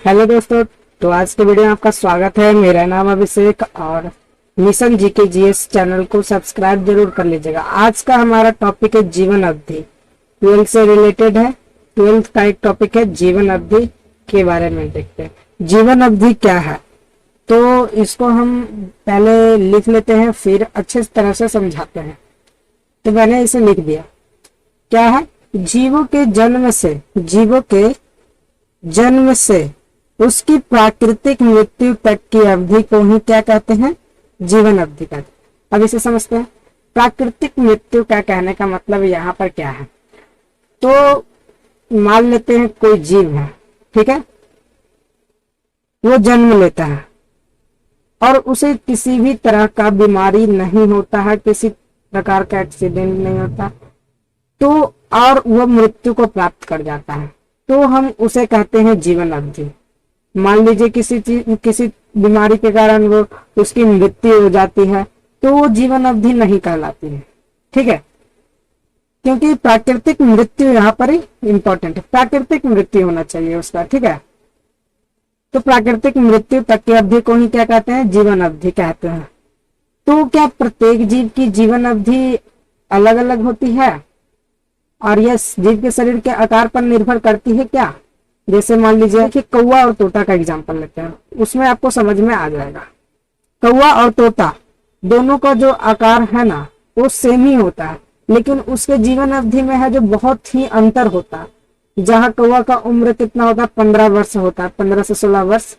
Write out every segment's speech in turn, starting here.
Hello दोस्तों। तो आज के वीडियो में आपका स्वागत है। मेरा नाम अभिषेक और मिशन जीके जीएस चैनल को सब्सक्राइब जरूर कर लीजिएगा। आज का हमारा टॉपिक है जीवन अवधि। 12th से रिलेटेड है। 12th का एक टॉपिक है जीवन अवधि के बारे में देखते हैं। जीवन अवधि क्या है, तो इसको हम पहले लिख लेते हैं, फिर अच्छे तरह से समझाते हैं। तो मैंने इसे लिख दिया। क्या है? जीवों के जन्म से उसकी प्राकृतिक मृत्यु तक की अवधि को ही क्या कहते हैं? जीवन अवधि कहते हैं। अब इसे समझते हैं। प्राकृतिक मृत्यु का कहने का मतलब यहाँ पर क्या है? तो मान लेते हैं कोई जीव है, ठीक है, वो जन्म लेता है और उसे किसी भी तरह का बीमारी नहीं होता है, किसी प्रकार का एक्सीडेंट नहीं होता, तो और वह मृत्यु को प्राप्त कर जाता है, तो हम उसे कहते हैं जीवन अवधि। मान लीजिए किसी बीमारी के कारण वो उसकी मृत्यु हो जाती है, तो वो जीवन अवधि नहीं कहलाती है, ठीक है, क्योंकि प्राकृतिक मृत्यु यहाँ पर इंपॉर्टेंट है। प्राकृतिक मृत्यु होना चाहिए उसका, ठीक है। तो प्राकृतिक मृत्यु तक की अवधि को ही क्या कहते हैं? जीवन अवधि कहते हैं। तो क्या प्रत्येक जीव की जीवन अवधि अलग अलग होती है और यह जीव के शरीर के आकार पर निर्भर करती है क्या? जैसे मान लीजिए कि कौवा और तोता का एग्जांपल लेते हैं, उसमें आपको समझ में आ जाएगा। कौवा और तोता दोनों का जो आकार है ना, वो सेम ही होता है, लेकिन उसके जीवन अवधि में है जो बहुत ही अंतर होता है। जहाँ कौवा का उम्र कितना होता है? 15 वर्ष होता है, 15 से 16 वर्ष।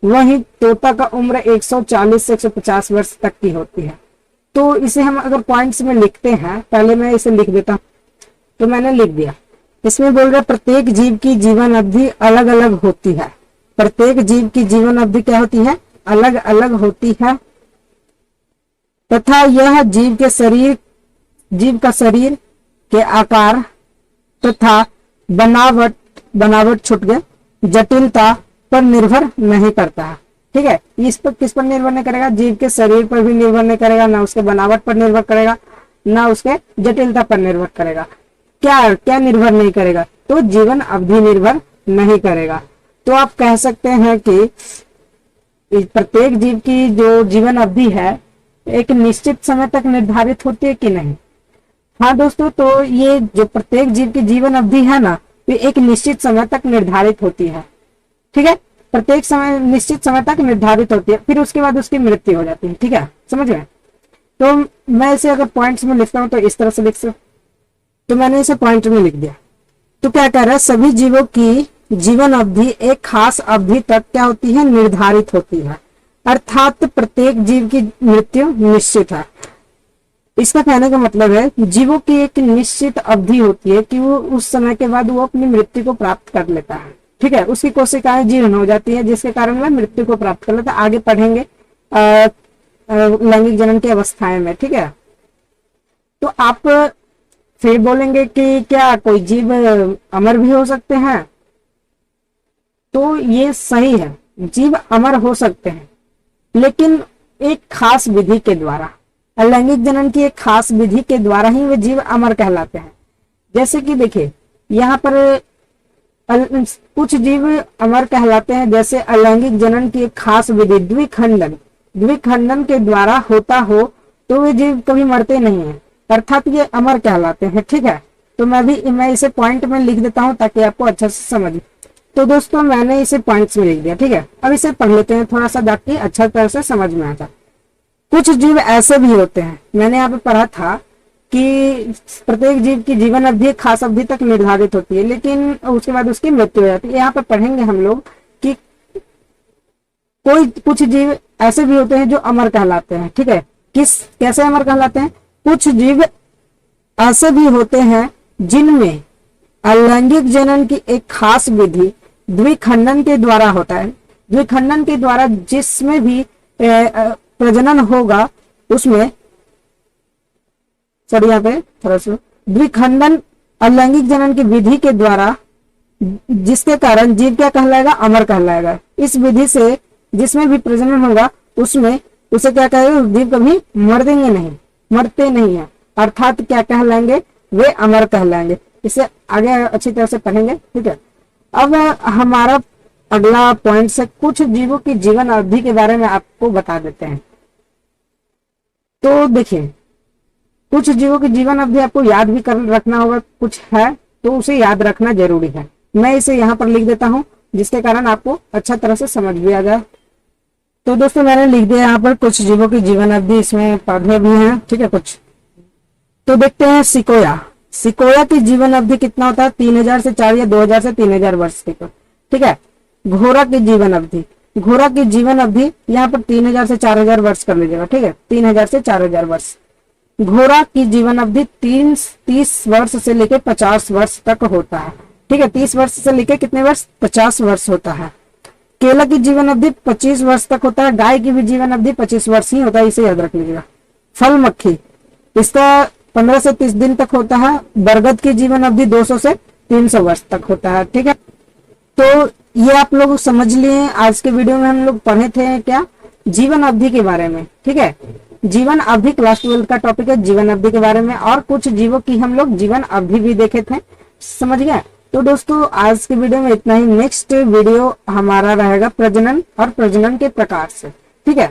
वहीं तोता का उम्र 140 से 150 वर्ष तक की होती है। तो इसे हम अगर पॉइंट्स में लिखते हैं, पहले मैं इसे लिख देता हूँ। तो मैंने लिख दिया। इसमें बोल रहे प्रत्येक जीव की जीवन अवधि अलग अलग होती है। प्रत्येक जीव की जीवन अवधि क्या होती है? अलग अलग होती है, तथा यह जीव का शरीर के आकार तथा बनावट छूट गए जटिलता पर निर्भर नहीं करता है, ठीक है। इस पर किस पर निर्भर नहीं करेगा? जीव के शरीर पर भी निर्भर नहीं करेगा, ना उसके बनावट पर निर्भर करेगा, ना उसके जटिलता पर निर्भर करेगा। क्या निर्भर नहीं करेगा? तो जीवन अवधि निर्भर नहीं करेगा। तो आप कह सकते हैं कि प्रत्येक जीव की जो जीवन अवधि है एक निश्चित समय तक निर्धारित होती है कि नहीं? हाँ दोस्तों, तो ये जो प्रत्येक जीव की जीवन अवधि है ना, ये एक निश्चित समय तक निर्धारित होती है, ठीक है। प्रत्येक समय निश्चित समय तक निर्धारित होती है, फिर उसके बाद उसकी मृत्यु हो जाती है, ठीक है, समझ गए। तो मैं इसे अगर पॉइंट्स में लिखता हूँ तो इस तरह से लिख सकता, तो मैंने इसे पॉइंट में लिख दिया। तो क्या कह रहा है? सभी जीवों की जीवन अवधि एक खास अवधि तक क्या होती है? निर्धारित होती है, अर्थात प्रत्येक जीव की मृत्यु निश्चित है। इसका कहने का मतलब है जीवों की एक निश्चित अवधि होती है कि वो उस समय के बाद वो अपनी मृत्यु को प्राप्त कर लेता है, ठीक है। उसकी कोशिकाएं जीर्ण हो जाती है, जिसके कारण वह मृत्यु को प्राप्त कर लेता है। आगे पढ़ेंगे लैंगिक जनन की अवस्थाएं में, ठीक है। तो आप फिर बोलेंगे कि क्या कोई जीव अमर भी हो सकते हैं? तो ये सही है, जीव अमर हो सकते हैं, लेकिन एक खास विधि के द्वारा, अलैंगिक जनन की एक खास विधि के द्वारा ही वे जीव अमर कहलाते हैं। जैसे कि देखिए यहाँ पर कुछ जीव अमर कहलाते हैं, जैसे अलैंगिक जनन की एक खास विधि द्विखंडन के द्वारा होता हो तो वे जीव कभी मरते नहीं है, अर्थात ये अमर कहलाते हैं, ठीक है। तो मैं इसे पॉइंट में लिख देता हूं ताकि आपको अच्छा से समझ। तो दोस्तों मैंने इसे पॉइंट्स में लिख दिया, ठीक है। अब इसे पढ़ लेते हैं थोड़ा सा ताकि अच्छा तरह से समझ में आता। कुछ जीव ऐसे भी होते हैं, मैंने यहाँ पे पढ़ा था कि प्रत्येक जीव की जीवन अवधि खास अवधि तक निर्धारित होती है, लेकिन उसके बाद उसकी मृत्यु हो जाती है। यहाँ पर पढ़ेंगे हम लोग कि कुछ जीव ऐसे भी होते हैं जो अमर कहलाते हैं, ठीक है। कैसे अमर कहलाते हैं? कुछ जीव ऐसे भी होते हैं जिनमें अलैंगिक जनन की एक खास विधि द्विखंडन के द्वारा होता है। द्विखंडन के द्वारा जिसमें भी प्रजनन होगा उसमें, सॉरी यहाँ पे थोड़ा सा, द्विखंडन अलैंगिक जनन की विधि के द्वारा जिसके कारण जीव क्या कहलाएगा? अमर कहलाएगा। इस विधि से जिसमें भी प्रजनन होगा उसमें उसे क्या कहेगा? जीव कभी मरते नहीं है, अर्थात क्या कहलाएंगे? वे अमर कहलाएंगे। इसे आगे अच्छी तरह से पढ़ेंगे, ठीक है। अब हमारा अगला पॉइंट से कुछ जीवों की जीवन अवधि के बारे में आपको बता देते हैं। तो देखिए, कुछ जीवों की जीवन अवधि आपको याद भी कर रखना होगा, कुछ है तो उसे याद रखना जरूरी है। मैं इसे यहाँ पर लिख देता हूँ जिसके कारण आपको अच्छा तरह से समझ भी आ जाए। तो दोस्तों मैंने लिख दिया यहाँ पर कुछ जीवों की जीवन अवधि, इसमें पौधे भी हैं, ठीक है कुछ। तो देखते हैं सिकोया। सिकोया की जीवन अवधि कितना होता है? 3000 से 4 या 2000 से 3000 वर्ष की, ठीक है। घोड़ा की जीवन अवधि, घोड़ा की जीवन अवधि यहाँ पर 3000 से 4000 वर्ष कर लीजिएगा, ठीक है, 3000 से 4000 वर्ष। घोड़ा की जीवन अवधि 30 वर्ष से लेकर 50 वर्ष तक होता है, ठीक है। 30 वर्ष से लेकर कितने वर्ष? 50 वर्ष होता है। केला की जीवन अवधि 25 वर्ष तक होता है। गाय की भी जीवन अवधि 25 वर्ष ही होता है, इसे याद रख लीजिएगा। फल मक्खी, इसका 15 से 30 दिन तक होता है। बरगद की जीवन अवधि 200 से 300 वर्ष तक होता है, ठीक है। तो ये आप लोग समझ लिए। आज के वीडियो में हम लोग पढ़े थे क्या? जीवन अवधि के बारे में, ठीक है। जीवन अवधि क्लास 12 का टॉपिक है, जीवन अवधि के बारे में, और कुछ जीवों की हम लोग जीवन अवधि भी देखे थे, समझ गए। तो दोस्तों आज के वीडियो में इतना ही। नेक्स्ट वीडियो हमारा रहेगा प्रजनन और प्रजनन के प्रकार से, ठीक है।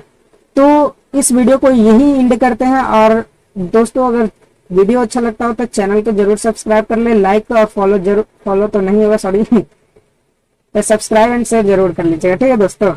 तो इस वीडियो को यही एंड करते हैं। और दोस्तों अगर वीडियो अच्छा लगता हो तो चैनल को जरूर सब्सक्राइब कर ले, लाइक और फॉलो तो नहीं होगा, सॉरी, सब्सक्राइब एंड शेयर जरूर कर लीजिएगा, ठीक है दोस्तों।